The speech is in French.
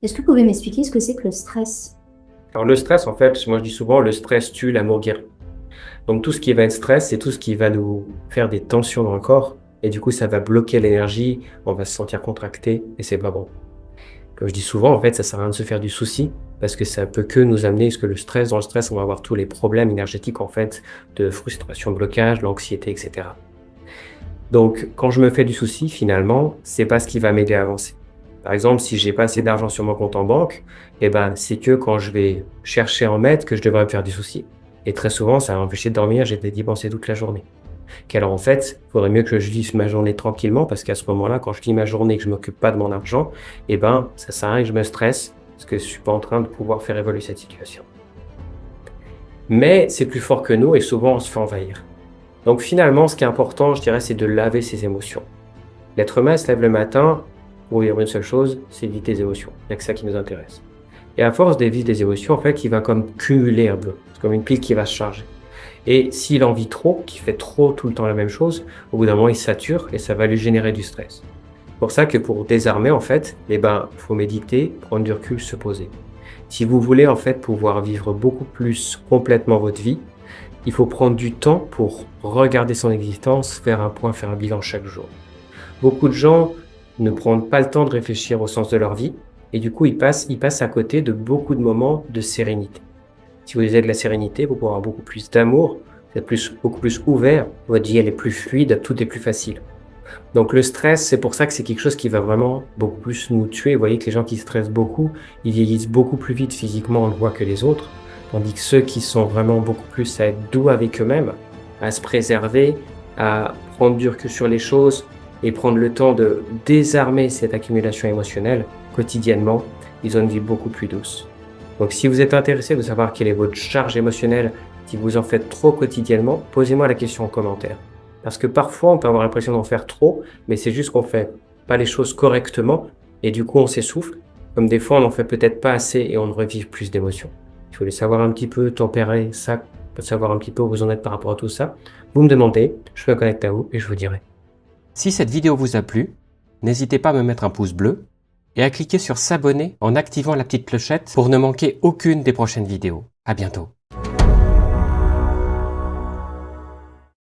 Est-ce que vous pouvez m'expliquer ce que c'est que le stress? Alors le stress, en fait, moi je dis souvent, le stress tue, l'amour guérit. Donc tout ce qui va être stress, c'est tout ce qui va nous faire des tensions dans le corps, et du coup ça va bloquer l'énergie, on va se sentir contracté, et c'est pas bon. Comme je dis souvent, en fait, ça sert à rien de se faire du souci, parce que ça peut que nous amener, parce que le stress, dans le stress, on va avoir tous les problèmes énergétiques, en fait, de frustration, de blocage, l'anxiété, etc. Donc quand je me fais du souci, finalement, c'est pas ce qui va m'aider à avancer. Par exemple, si j'ai pas assez d'argent sur mon compte en banque, eh ben, c'est que quand je vais chercher à en mettre que je devrais me faire du souci. Et très souvent, ça va m'empêcher de dormir, j'ai d'y penser toute la journée. Qu'alors en fait, il faudrait mieux que je vive ma journée tranquillement parce qu'à ce moment-là, quand je vis ma journée et que je m'occupe pas de mon argent, eh ben, ça sert à rien que je me stresse parce que je suis pas en train de pouvoir faire évoluer cette situation. Mais c'est plus fort que nous et souvent on se fait envahir. Donc finalement, ce qui est important, je dirais, c'est de laver ses émotions. L'être humain se lève le matin pour vivre une seule chose, c'est vivre des émotions. Il n'y a que ça qui nous intéresse. Et à force de vivre des émotions, en fait, il va comme cumuler un peu. C'est comme une pile qui va se charger. Et s'il en vit trop, qu'il fait trop tout le temps la même chose, au bout d'un moment, il sature et ça va lui générer du stress. C'est pour ça que pour désarmer, en fait, eh ben, faut méditer, prendre du recul, se poser. Si vous voulez, en fait, pouvoir vivre beaucoup plus complètement votre vie, il faut prendre du temps pour regarder son existence, faire un point, faire un bilan chaque jour. Beaucoup de gens ne prennent pas le temps de réfléchir au sens de leur vie et du coup, ils passent à côté de beaucoup de moments de sérénité. Si vous avez de la sérénité, vous pourrez avoir beaucoup plus d'amour, vous êtes beaucoup plus ouvert, votre vie elle est plus fluide, tout est plus facile. Donc le stress, c'est pour ça que c'est quelque chose qui va vraiment beaucoup plus nous tuer. Vous voyez que les gens qui stressent beaucoup, ils vieillissent beaucoup plus vite physiquement, on le voit, que les autres. Tandis que ceux qui sont vraiment beaucoup plus à être doux avec eux-mêmes, à se préserver, à prendre du recul sur les choses et prendre le temps de désarmer cette accumulation émotionnelle quotidiennement, ils ont une vie beaucoup plus douce. Donc si vous êtes intéressé de savoir quelle est votre charge émotionnelle, si vous en faites trop quotidiennement, posez-moi la question en commentaire. Parce que parfois, on peut avoir l'impression d'en faire trop, mais c'est juste qu'on fait pas les choses correctement et du coup, on s'essouffle. Comme des fois, on n'en fait peut-être pas assez et on revive plus d'émotions. Je voulais savoir un petit peu tempérer ça, savoir un petit peu où vous en êtes par rapport à tout ça. Vous me demandez, je me connecte à vous et je vous dirai. Si cette vidéo vous a plu, n'hésitez pas à me mettre un pouce bleu et à cliquer sur s'abonner en activant la petite clochette pour ne manquer aucune des prochaines vidéos. À bientôt.